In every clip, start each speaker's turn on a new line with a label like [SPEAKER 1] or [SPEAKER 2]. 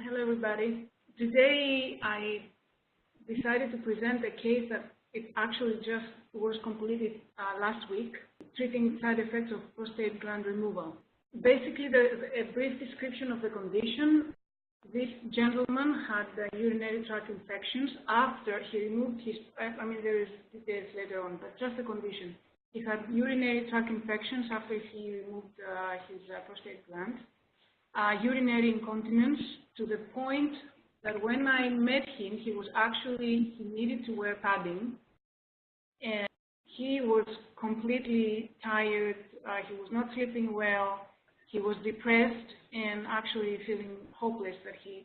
[SPEAKER 1] Hello, everybody. Today, I decided to present a case that it actually just was completed last week, treating side effects of prostate gland removal. Basically, a brief description of the condition. This gentleman had urinary tract infections after he removed his, there is details later on, but just the condition. He had urinary tract infections after he removed his prostate gland. Urinary incontinence to the point that when I met him, he needed to wear padding, and he was completely tired. He was not sleeping well. He was depressed and actually feeling hopeless that he,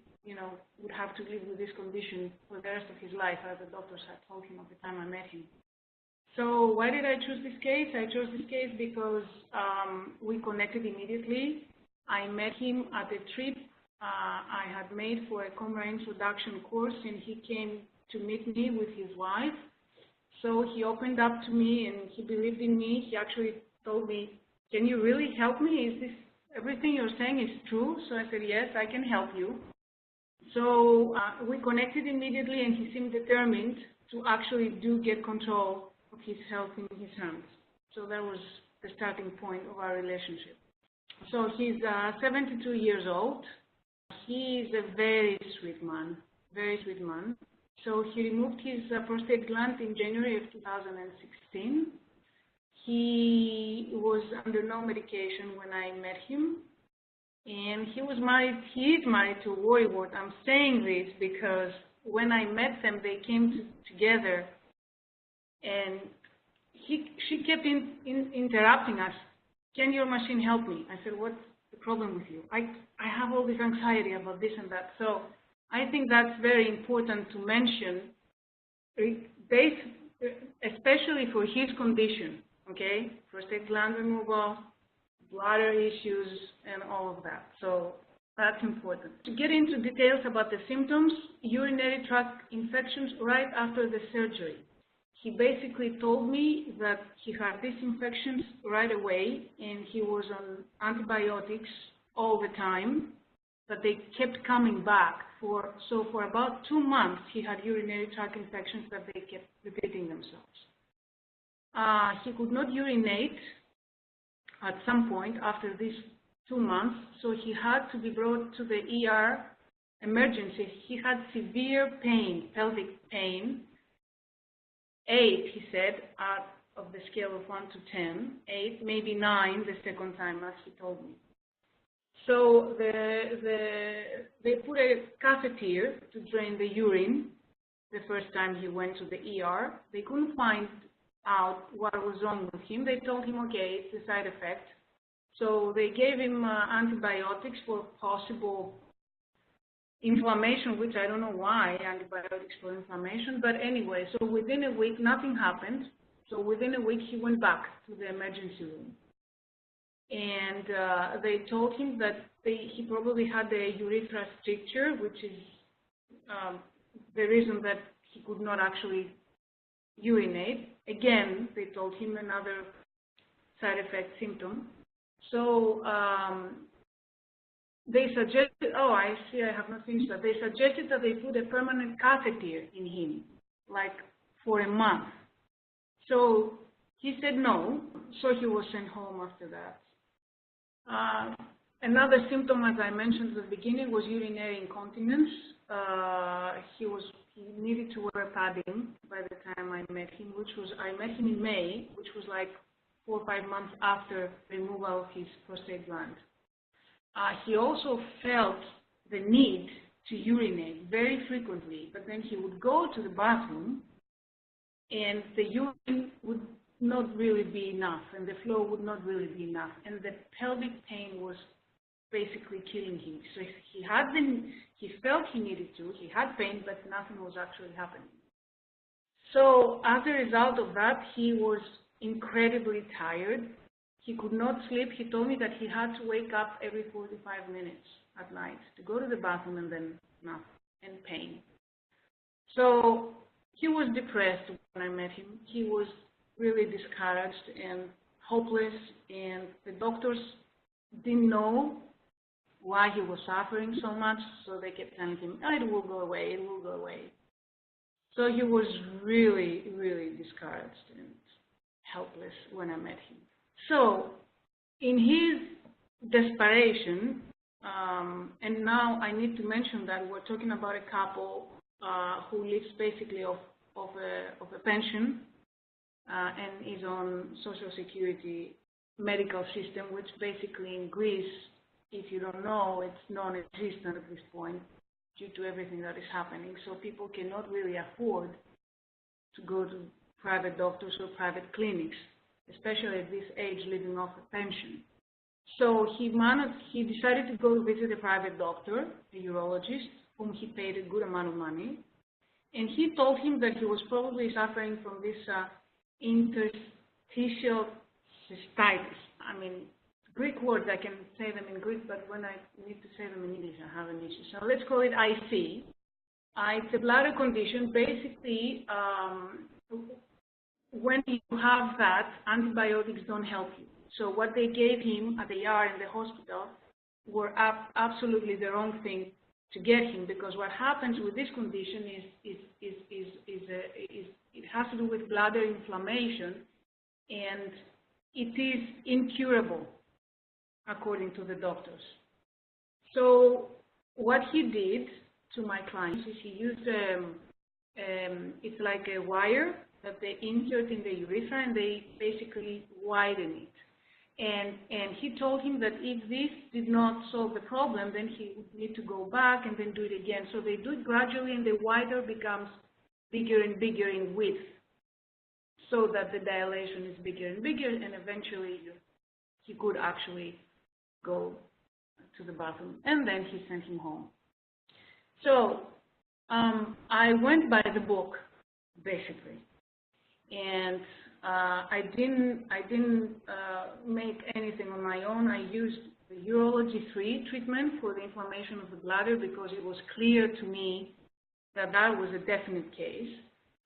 [SPEAKER 1] would have to live with this condition for the rest of his life, as the doctors had told him at the time I met him. So why did I choose this case? I chose this case because we connected immediately. I met him at a trip I had made for a coMra introduction course, and he came to meet me with his wife. So he opened up to me and he believed in me. He actually told me, "Can you really help me? Is this everything you're saying is true?" So I said, "Yes, I can help you." So we connected immediately, and he seemed determined to actually get control of his health in his hands. So that was the starting point of our relationship. So he's 72 years old. He is a very sweet man, very sweet man. So he removed his prostate gland in January of 2016. He was under no medication when I met him, and he was married. He is married to a worrywart. I'm saying this because when I met them, they came together, and she kept interrupting us. "Can your machine help me?" I said, "What's the problem with you? I have all this anxiety about this and that." So I think that's very important to mention, especially for his condition, okay? Prostate gland removal, bladder issues, and all of that. So that's important. To get into details about the symptoms, urinary tract infections right after the surgery. He basically told me that he had these infections right away, and he was on antibiotics all the time, but they kept coming back. So for about 2 months, he had urinary tract infections that they kept repeating themselves. He could not urinate at some point after these 2 months, so he had to be brought to the ER emergency. He had severe pain, pelvic pain. 8, he said, out of the scale of 1 to 10, 8, maybe 9 the second time, as he told me. So they put a catheter to drain the urine the first time he went to the ER. They couldn't find out what was wrong with him. They told him, okay, it's a side effect. So they gave him antibiotics for possible inflammation, which I don't know why, antibiotics for inflammation, but anyway, so within a week, nothing happened. So within a week, he went back to the emergency room. And they told him that he probably had a urethra stricture, which is the reason that he could not actually urinate. Again, they told him another side effect symptom. So they suggested, oh, I see, I have not finished that. They suggested that they put a permanent catheter in him, like for a month. So he said no, so he was sent home after that. Another symptom, as I mentioned at the beginning, was urinary incontinence. He needed to wear padding by the time I met him, I met him in May, which was like 4 or 5 months after removal of his prostate gland. He also felt the need to urinate very frequently, but then he would go to the bathroom and the urine would not really be enough, and the flow would not really be enough, and the pelvic pain was basically killing him. So he felt he needed to, he had pain, but nothing was actually happening. So as a result of that, he was incredibly tired. He could not sleep. He told me that he had to wake up every 45 minutes at night to go to the bathroom, and then nothing, and pain. So he was depressed when I met him. He was really discouraged and hopeless, and the doctors didn't know why he was suffering so much, so they kept telling him, oh, it will go away, it will go away. So he was really, really discouraged and helpless when I met him. So in his desperation, and now I need to mention that we're talking about a couple who lives basically of a pension and is on Social Security medical system, which basically in Greece, if you don't know, it's non-existent at this point due to everything that is happening. So people cannot really afford to go to private doctors or private clinics, especially at this age, living off a pension. So he decided to go visit a private doctor, a urologist, whom he paid a good amount of money. And he told him that he was probably suffering from this interstitial cystitis. I mean, Greek words, I can say them in Greek, but when I need to say them in English, I have an issue. So let's call it IC. It's a bladder condition. Basically, when you have that, antibiotics don't help you. So what they gave him at the ER in the hospital were absolutely the wrong thing to get him, because what happens with this condition is it has to do with bladder inflammation, and it is incurable, according to the doctors. So what he did to my clients is he used, it's like a wire that they insert in the urethra and they basically widen it. And he told him that if this did not solve the problem, then he would need to go back and then do it again. So they do it gradually, and the wider becomes bigger and bigger in width, so that the dilation is bigger and bigger, and eventually he could actually go to the bathroom, and then he sent him home. So I went by the book, basically, and I didn't make anything on my own. I used the Urology 3 treatment for the inflammation of the bladder, because it was clear to me that that was a definite case,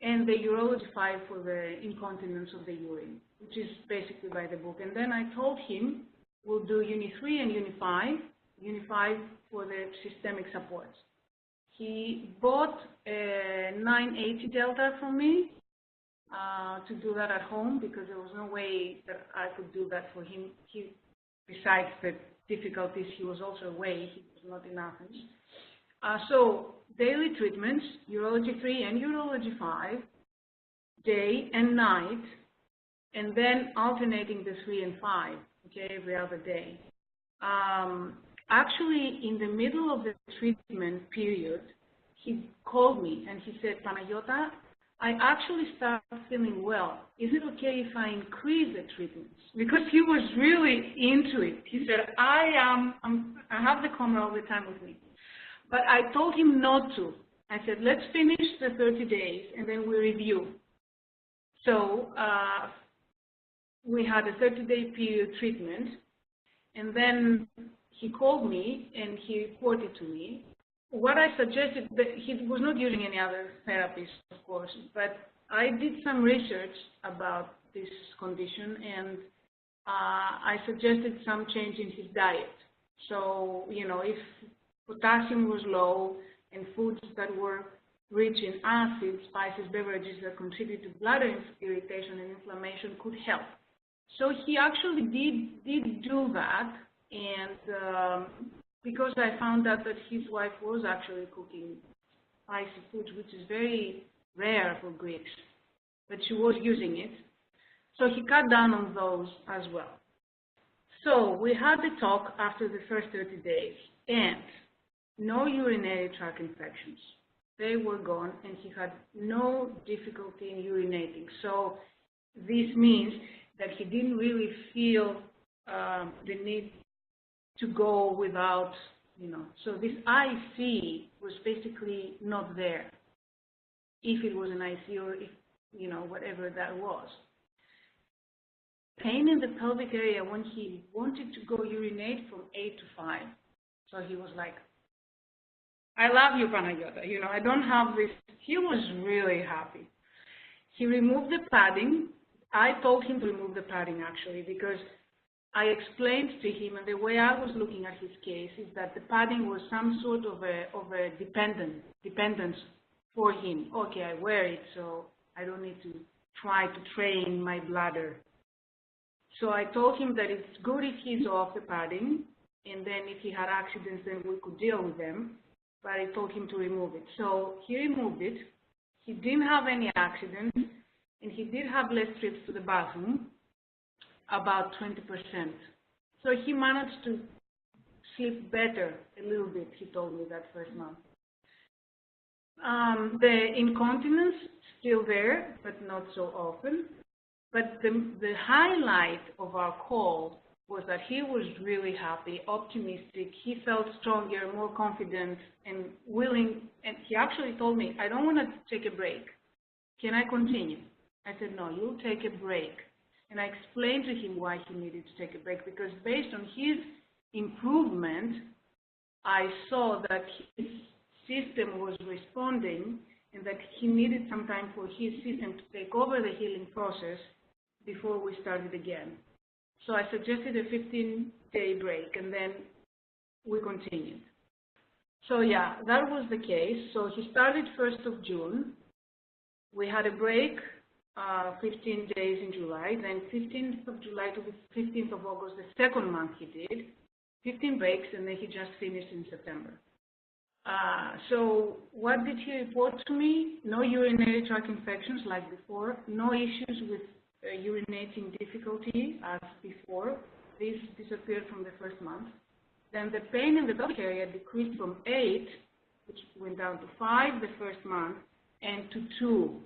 [SPEAKER 1] and the Urology 5 for the incontinence of the urine, which is basically by the book. And then I told him we'll do Uni 3 and Uni 5, Uni 5 for the systemic supports. He bought a 980 Delta from me to do that at home, because there was no way that I could do that for him. Besides the difficulties, he was also away. He was not in Athens. So daily treatments, Urology 3 and Urology 5, day and night, and then alternating the 3 and 5, okay, every other day. Actually, in the middle of the treatment period, he called me and he said, Panagiota, I actually started feeling well. Is it okay if I increase the treatments? Because he was really into it. He said, I have the coMra all the time with me. But I told him not to. I said, let's finish the 30 days and then we review. So we had a 30-day period treatment, and then he called me and he reported to me. What I suggested, that he was not using any other therapies, of course, but I did some research about this condition, and I suggested some change in his diet. So, you know, if potassium was low and foods that were rich in acids, spices, beverages that contribute to bladder irritation and inflammation could help. So he actually did do that, and because I found out that his wife was actually cooking spicy foods, which is very rare for Greeks, but she was using it. So he cut down on those as well. So we had the talk after the first 30 days, and no urinary tract infections. They were gone, and he had no difficulty in urinating. So this means that he didn't really feel the need to go without, you know. So this IC was basically not there, if it was an IC or if, you know, whatever that was. Pain in the pelvic area when he wanted to go urinate from 8 to 5. So he was like, I love you, Panagiota. You know, I don't have this. He was really happy. He removed the padding. I told him to remove the padding, actually, because I explained to him, and the way I was looking at his case is that the padding was some sort of a dependence for him. Okay, I wear it, so I don't need to try to train my bladder. So I told him that it's good if he's off the padding, and then if he had accidents, then we could deal with them. But I told him to remove it. So he removed it. He didn't have any accidents, and he did have less trips to the bathroom, about 20%. So he managed to sleep better a little bit, he told me, that first month. The incontinence, still there, but not so often. But the highlight of our call was that he was really happy, optimistic. He felt stronger, more confident, and willing. And he actually told me, I don't want to take a break. Can I continue? I said, no, you'll take a break. And I explained to him why he needed to take a break, because based on his improvement, I saw that his system was responding and that he needed some time for his system to take over the healing process before we started again. So I suggested a 15-day break, and then we continued. So yeah, that was the case. So he started 1st of June. We had a break, 15 days in July, then 15th of July to the 15th of August, the second month he did, 15 breaks, and then he just finished in September. So what did he report to me? No urinary tract infections like before, no issues with urinating difficulty as before. This disappeared from the first month. Then the pain in the pelvic area decreased from 8, which went down to 5 the first month, and to 2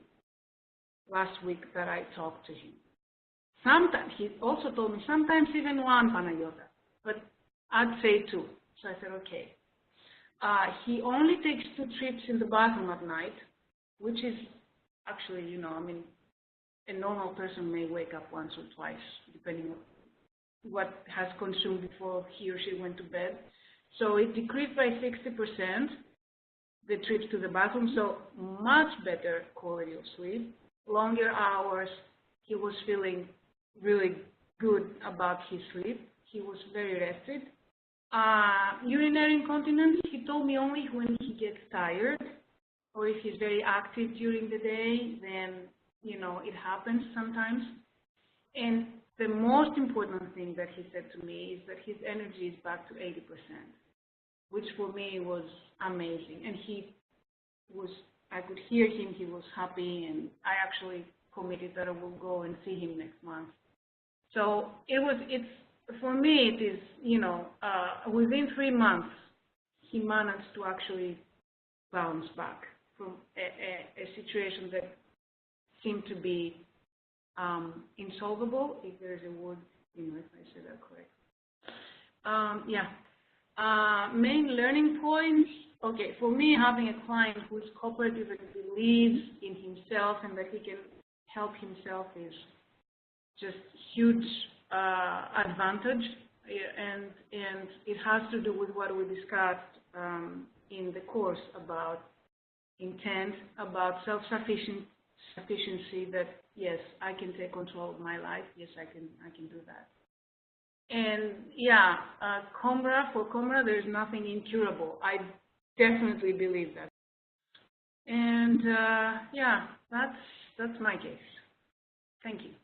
[SPEAKER 1] last week that I talked to him. Sometimes, he also told me, sometimes even 1 Panagiota, but I'd say 2. So I said, okay. He only takes 2 trips in the bathroom at night, which is actually, you know, I mean, a normal person may wake up once or twice, depending on what has consumed before he or she went to bed. So it decreased by 60%, the trips to the bathroom, so much better quality of sleep, longer hours. He was feeling really good about his sleep. He was very rested. Urinary incontinence, he told me only when he gets tired or if he's very active during the day, then, you know, it happens sometimes. And the most important thing that he said to me is that his energy is back to 80%, which for me was amazing. And he was, I could hear him, he was happy, and I actually committed that I will go and see him next month. So for me, it is, you know, within 3 months, he managed to actually bounce back from a situation that seemed to be insolvable, if there is a word, you know, if I say that correct. Main learning points. Okay, for me, having a client who is cooperative and believes in himself and that he can help himself is just huge advantage, and it has to do with what we discussed in the course about intent, about self-sufficiency, that yes, I can take control of my life, yes, I can do that. And yeah, for coMra, there's nothing incurable. I definitely believe that. And yeah, that's my case. Thank you.